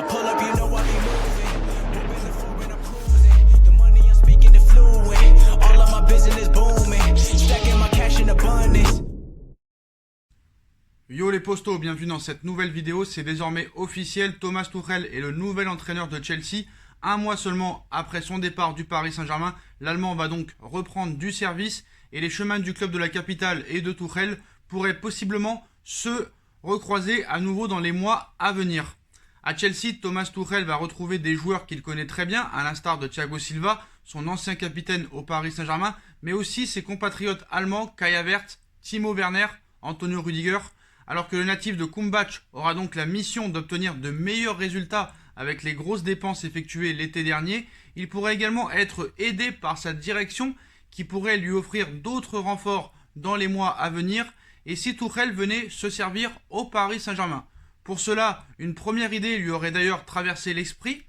I pull up, you know I be moving. Moving the floor and I'm cruising. The money I'm speaking is fluent. All of my business booming. Stacking my cash in abundance. Yo les postos, bienvenue dans cette nouvelle vidéo. C'est désormais officiel, Thomas Tuchel est le nouvel entraîneur de Chelsea. Un mois seulement après son départ du Paris Saint-Germain, l'Allemand va donc reprendre du service et les chemins du club de la capitale et de Tuchel pourraient possiblement se recroiser à nouveau dans les mois à venir. À Chelsea, Thomas Tuchel va retrouver des joueurs qu'il connaît très bien, à l'instar de Thiago Silva, son ancien capitaine au Paris Saint-Germain, mais aussi ses compatriotes allemands Kai Havertz, Timo Werner, Antonio Rüdiger, alors que le natif de Kulmbach aura donc la mission d'obtenir de meilleurs résultats avec les grosses dépenses effectuées l'été dernier. Il pourrait également être aidé par sa direction qui pourrait lui offrir d'autres renforts dans les mois à venir et si Tuchel venait se servir au Paris Saint-Germain. Pour cela, une première idée lui aurait d'ailleurs traversé l'esprit.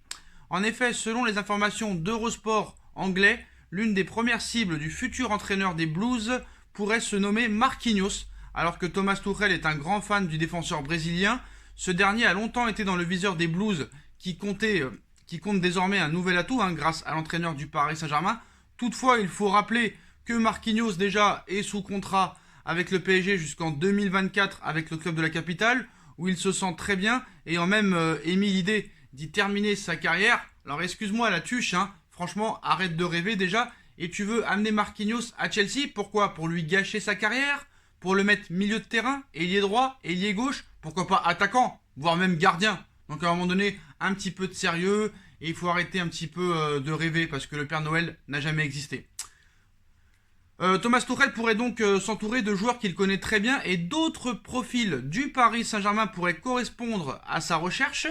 En effet, selon les informations d'Eurosport anglais, l'une des premières cibles du futur entraîneur des Blues pourrait se nommer Marquinhos. Alors que Thomas Tuchel est un grand fan du défenseur brésilien, ce dernier a longtemps été dans le viseur des Blues qui compte désormais un nouvel atout grâce à l'entraîneur du Paris Saint-Germain. Toutefois, il faut rappeler que Marquinhos déjà est sous contrat avec le PSG jusqu'en 2024 avec le club de la capitale où il se sent très bien, ayant même émis l'idée d'y terminer sa carrière. Alors excuse-moi la tuche, franchement arrête de rêver déjà. Et tu veux amener Marquinhos à Chelsea, pourquoi? Pour lui gâcher sa carrière? Pour le mettre milieu de terrain, ailier droit, ailier gauche, pourquoi pas attaquant, voire même gardien. Donc à un moment donné, un petit peu de sérieux, et il faut arrêter un petit peu de rêver, parce que le Père Noël n'a jamais existé. Thomas Tuchel pourrait donc s'entourer de joueurs qu'il connaît très bien, et d'autres profils du Paris Saint-Germain pourraient correspondre à sa recherche.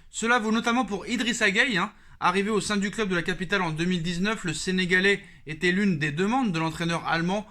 Cela vaut notamment pour Idrissa Gueye, arrivé au sein du club de la capitale en 2019, le Sénégalais était l'une des demandes de l'entraîneur allemand,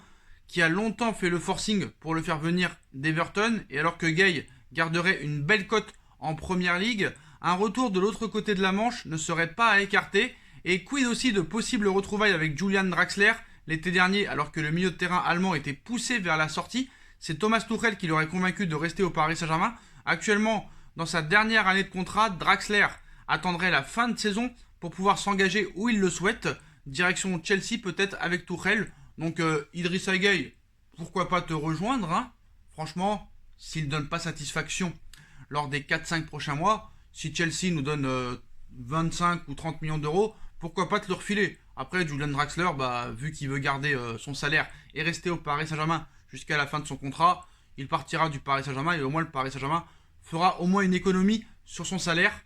qui a longtemps fait le forcing pour le faire venir d'Everton, et alors que Gueye garderait une belle cote en Première Ligue, un retour de l'autre côté de la Manche ne serait pas à écarter, et quid aussi de possibles retrouvailles avec Julian Draxler l'été dernier, alors que le milieu de terrain allemand était poussé vers la sortie. C'est Thomas Tuchel qui l'aurait convaincu de rester au Paris Saint-Germain. Actuellement, dans sa dernière année de contrat, Draxler attendrait la fin de saison pour pouvoir s'engager où il le souhaite, direction Chelsea peut-être avec Tuchel. Donc Idrissa Gueye, pourquoi pas te rejoindre, Franchement, s'il ne donne pas satisfaction lors des 4-5 prochains mois, si Chelsea nous donne 25 ou 30 millions d'euros, pourquoi pas te le refiler? Après, Julian Draxler, vu qu'il veut garder son salaire et rester au Paris Saint-Germain jusqu'à la fin de son contrat, il partira du Paris Saint-Germain et au moins le Paris Saint-Germain fera au moins une économie sur son salaire.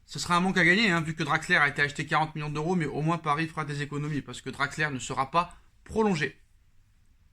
Ce sera un manque à gagner, vu que Draxler a été acheté 40 millions d'euros, mais au moins Paris fera des économies parce que Draxler ne sera pas prolongé.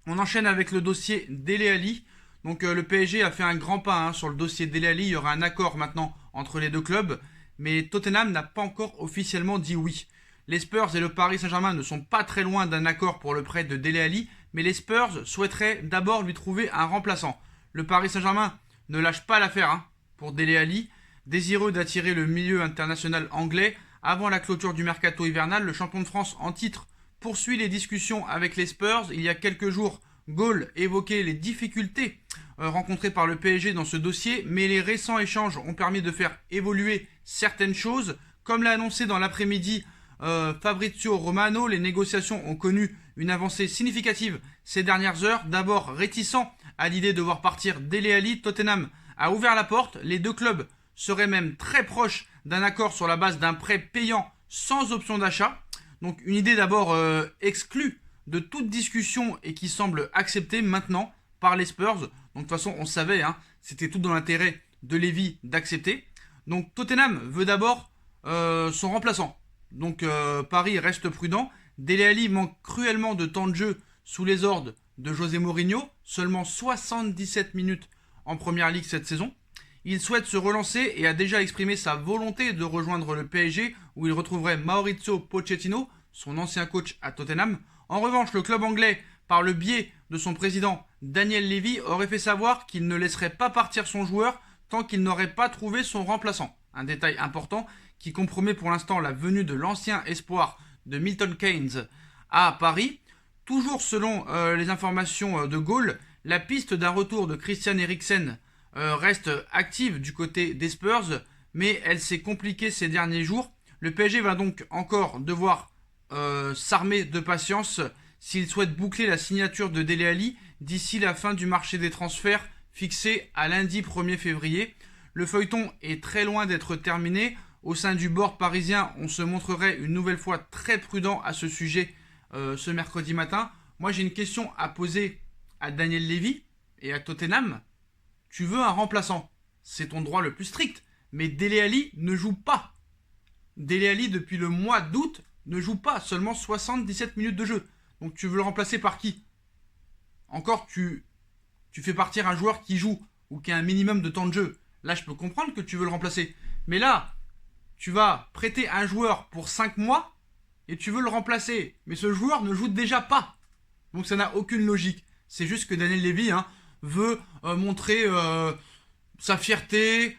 On enchaîne avec le dossier Dele Alli. Donc le PSG a fait un grand pas sur le dossier Dele Alli. Il y aura un accord maintenant entre les deux clubs, mais Tottenham n'a pas encore officiellement dit oui. Les Spurs et le Paris Saint-Germain ne sont pas très loin d'un accord pour le prêt de Dele Alli, mais les Spurs souhaiteraient d'abord lui trouver un remplaçant. Le Paris Saint-Germain ne lâche pas l'affaire pour Dele Alli. Désireux d'attirer le milieu international anglais, avant la clôture du mercato hivernal, le champion de France en titre poursuit les discussions avec les Spurs. Il y a quelques jours, Gaulle évoquait les difficultés rencontrées par le PSG dans ce dossier, mais les récents échanges ont permis de faire évoluer certaines choses. Comme l'a annoncé dans l'après-midi Fabrizio Romano, les négociations ont connu une avancée significative ces dernières heures. D'abord réticent à l'idée de voir partir Dele Alli, Tottenham a ouvert la porte. Les deux clubs seraient même très proches d'un accord sur la base d'un prêt payant sans option d'achat. Donc une idée d'abord exclue de toute discussion et qui semble acceptée maintenant par les Spurs. Donc de toute façon on savait, c'était tout dans l'intérêt de Lévy d'accepter. Donc Tottenham veut d'abord son remplaçant. Donc Paris reste prudent. Dele Alli manque cruellement de temps de jeu sous les ordres de José Mourinho. Seulement 77 minutes en Première Ligue cette saison. Il souhaite se relancer et a déjà exprimé sa volonté de rejoindre le PSG où il retrouverait Maurizio Pochettino, son ancien coach à Tottenham. En revanche, le club anglais, par le biais de son président Daniel Levy, aurait fait savoir qu'il ne laisserait pas partir son joueur tant qu'il n'aurait pas trouvé son remplaçant. Un détail important qui compromet pour l'instant la venue de l'ancien espoir de Milton Keynes à Paris. Toujours selon les informations de Gaulle, la piste d'un retour de Christian Eriksen reste active du côté des Spurs, mais elle s'est compliquée ces derniers jours. Le PSG va donc encore devoir s'armer de patience s'il souhaite boucler la signature de Dele Alli d'ici la fin du marché des transferts fixé à lundi 1er février. Le feuilleton est très loin d'être terminé. Au sein du board parisien, on se montrerait une nouvelle fois très prudent à ce sujet ce mercredi matin. Moi, j'ai une question à poser à Daniel Levy et à Tottenham. Tu veux un remplaçant, c'est ton droit le plus strict, mais Dele Alli ne joue pas. Dele Alli, depuis le mois d'août, ne joue pas, seulement 77 minutes de jeu. Donc tu veux le remplacer par qui? Encore, tu fais partir un joueur qui joue ou qui a un minimum de temps de jeu. Là, je peux comprendre que tu veux le remplacer. Mais là, tu vas prêter un joueur pour 5 mois et tu veux le remplacer. Mais ce joueur ne joue déjà pas. Donc ça n'a aucune logique. C'est juste que Daniel Levy veut montrer sa fierté,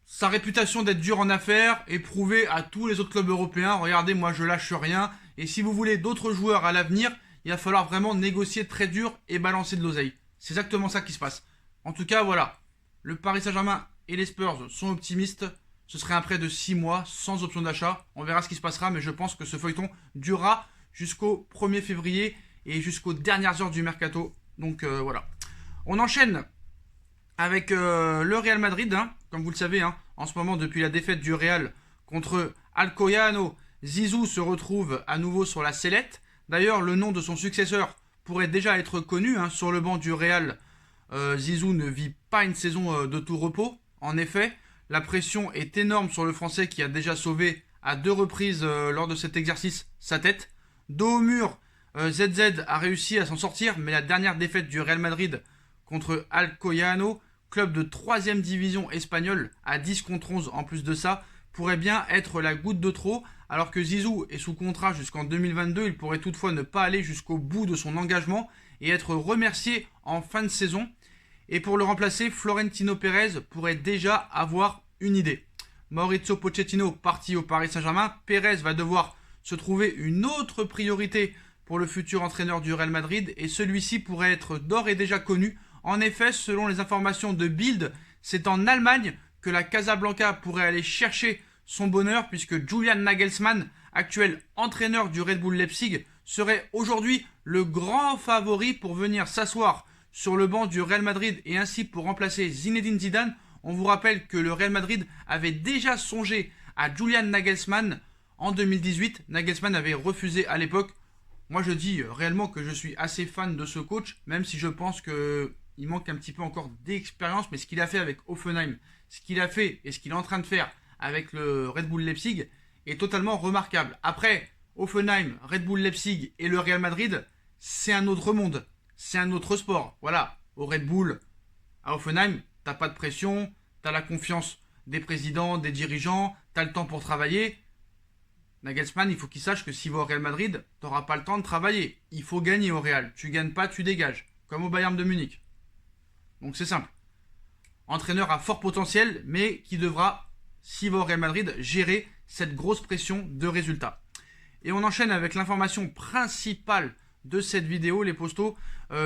sa réputation d'être dur en affaires et prouver à tous les autres clubs européens, regardez, moi je lâche rien. Et si vous voulez d'autres joueurs à l'avenir, il va falloir vraiment négocier très dur et balancer de l'oseille. C'est exactement ça qui se passe. En tout cas, voilà. Le Paris Saint-Germain et les Spurs sont optimistes. Ce serait un prêt de 6 mois sans option d'achat. On verra ce qui se passera, mais je pense que ce feuilleton durera jusqu'au 1er février et jusqu'aux dernières heures du mercato. Donc voilà. On enchaîne avec le Real Madrid, comme vous le savez, en ce moment depuis la défaite du Real contre Alcoyano, Zizou se retrouve à nouveau sur la sellette. D'ailleurs, le nom de son successeur pourrait déjà être connu sur le banc du Real. Zizou ne vit pas une saison de tout repos. En effet, la pression est énorme sur le Français qui a déjà sauvé à 2 reprises lors de cet exercice sa tête. Dos au mur, ZZ a réussi à s'en sortir, mais la dernière défaite du Real Madrid contre Alcoyano, club de 3ème division espagnole, à 10 contre 11 en plus de ça, pourrait bien être la goutte de trop. Alors que Zizou est sous contrat jusqu'en 2022, il pourrait toutefois ne pas aller jusqu'au bout de son engagement et être remercié en fin de saison. Et pour le remplacer, Florentino Pérez pourrait déjà avoir une idée. Maurizio Pochettino parti au Paris Saint-Germain, Pérez va devoir se trouver une autre priorité pour le futur entraîneur du Real Madrid et celui-ci pourrait être d'ores et déjà connu. En effet, selon les informations de Bild, c'est en Allemagne que la Casablanca pourrait aller chercher son bonheur puisque Julian Nagelsmann, actuel entraîneur du Red Bull Leipzig, serait aujourd'hui le grand favori pour venir s'asseoir sur le banc du Real Madrid et ainsi pour remplacer Zinedine Zidane. On vous rappelle que le Real Madrid avait déjà songé à Julian Nagelsmann en 2018. Nagelsmann avait refusé à l'époque. Moi je dis réellement que je suis assez fan de ce coach, même si je pense qu'il manque un petit peu encore d'expérience, mais ce qu'il a fait avec Hoffenheim, ce qu'il a fait et ce qu'il est en train de faire avec le Red Bull Leipzig est totalement remarquable. Après, Hoffenheim, Red Bull Leipzig et le Real Madrid, c'est un autre monde, c'est un autre sport. Voilà, au Red Bull, à Hoffenheim, t'as pas de pression, t'as la confiance des présidents, des dirigeants, t'as le temps pour travailler. Nagelsmann, il faut qu'il sache que s'il va au Real Madrid, t'auras pas le temps de travailler. Il faut gagner au Real. Tu gagnes pas, tu dégages. Comme au Bayern de Munich. Donc c'est simple. Entraîneur à fort potentiel, mais qui devra, s'il va au Real Madrid, gérer cette grosse pression de résultats. Et on enchaîne avec l'information principale de cette vidéo, les postos.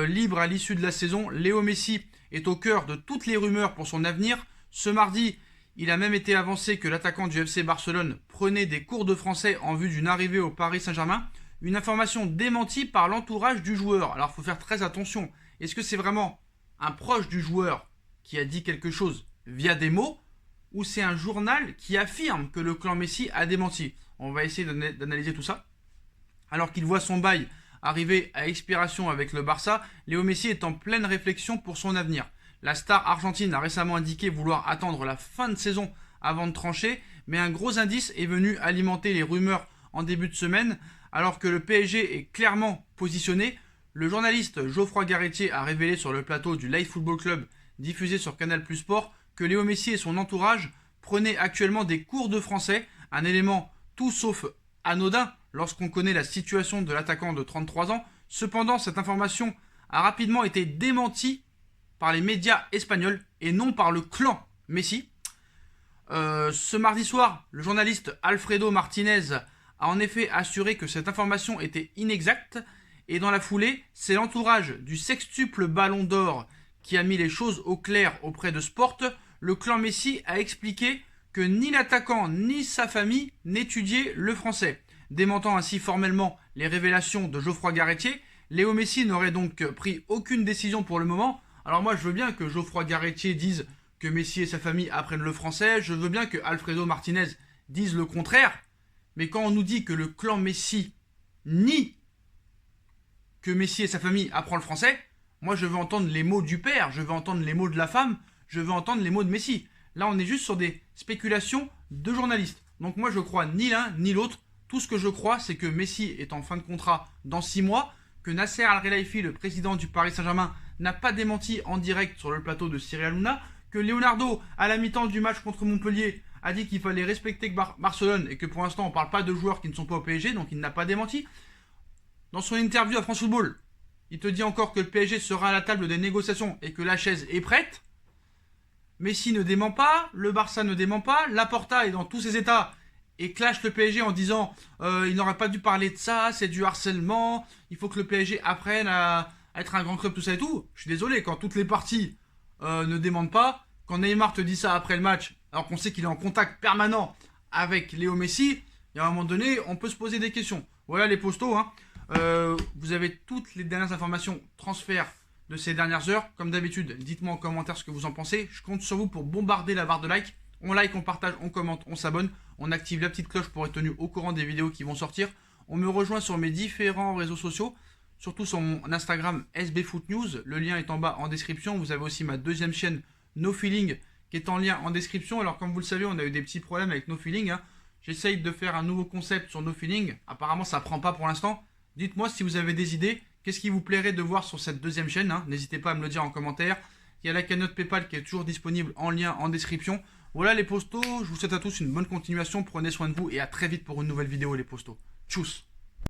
Libre à l'issue de la saison, Léo Messi est au cœur de toutes les rumeurs pour son avenir. Ce mardi, il a même été avancé que l'attaquant du FC Barcelone prenait des cours de français en vue d'une arrivée au Paris Saint-Germain. Une information démentie par l'entourage du joueur. Alors il faut faire très attention. Est-ce que c'est vraiment un proche du joueur qui a dit quelque chose via des mots ou c'est un journal qui affirme que le clan Messi a démenti? On va essayer d'analyser tout ça. Alors qu'il voit son bail arriver à expiration avec le Barça, Léo Messi est en pleine réflexion pour son avenir. La star argentine a récemment indiqué vouloir attendre la fin de saison avant de trancher, mais un gros indice est venu alimenter les rumeurs en début de semaine. Alors que le PSG est clairement positionné, le journaliste Geoffroy Garretier a révélé sur le plateau du Live Football Club diffusé sur Canal+ Sport que Léo Messi et son entourage prenaient actuellement des cours de français, un élément tout sauf anodin lorsqu'on connaît la situation de l'attaquant de 33 ans. Cependant, cette information a rapidement été démentie par les médias espagnols et non par le clan Messi. Ce mardi soir, le journaliste Alfredo Martinez a en effet assuré que cette information était inexacte et dans la foulée, c'est l'entourage du sextuple ballon d'or qui a mis les choses au clair auprès de Sport. Le clan Messi a expliqué que ni l'attaquant ni sa famille n'étudiaient le français. Démentant ainsi formellement les révélations de Geoffroy Garretier, Léo Messi n'aurait donc pris aucune décision pour le moment. Alors moi je veux bien que Geoffroy Garretier dise que Messi et sa famille apprennent le français, je veux bien que Alfredo Martinez dise le contraire, mais quand on nous dit que le clan Messi nie que Messi et sa famille apprennent le français, moi je veux entendre les mots du père, je veux entendre les mots de la femme, je veux entendre les mots de Messi. Là on est juste sur des spéculations de journalistes. Donc moi je crois ni l'un ni l'autre. Tout ce que je crois c'est que Messi est en fin de contrat dans 6 mois, que Nasser Al-Khelaifi, le président du Paris Saint-Germain, n'a pas démenti en direct sur le plateau de Cyril Hanouna, que Leonardo, à la mi-temps du match contre Montpellier, a dit qu'il fallait respecter Barcelone et que pour l'instant on ne parle pas de joueurs qui ne sont pas au PSG, donc il n'a pas démenti. Dans son interview à France Football, il te dit encore que le PSG sera à la table des négociations et que la chaise est prête. Messi ne dément pas, le Barça ne dément pas, Laporta est dans tous ses états et clash le PSG en disant il n'aurait pas dû parler de ça, c'est du harcèlement, il faut que le PSG apprenne à être un grand club, tout ça et tout. Je suis désolé, quand toutes les parties ne démentent pas, quand Neymar te dit ça après le match, alors qu'on sait qu'il est en contact permanent avec Léo Messi, il y a un moment donné, on peut se poser des questions. Voilà les postos, hein. Vous avez toutes les dernières informations transfert de ces dernières heures. Comme d'habitude, dites-moi en commentaire ce que vous en pensez. Je compte sur vous pour bombarder la barre de like. On like, on partage, on commente, on s'abonne. On active la petite cloche pour être tenu au courant des vidéos qui vont sortir. On me rejoint sur mes différents réseaux sociaux, surtout sur mon Instagram SBFootNews. Le lien est en bas en description. Vous avez aussi ma deuxième chaîne No Feeling qui est en lien en description. Alors comme vous le savez, on a eu des petits problèmes avec No Feeling, hein. J'essaye de faire un nouveau concept sur No Feeling. Apparemment, ça prend pas pour l'instant. Dites-moi si vous avez des idées. Qu'est-ce qui vous plairait de voir sur cette deuxième chaîne, hein. N'hésitez pas à me le dire en commentaire. Il y a la cagnotte PayPal qui est toujours disponible en lien en description. Voilà les postos. Je vous souhaite à tous une bonne continuation. Prenez soin de vous et à très vite pour une nouvelle vidéo les postos. Tchuss.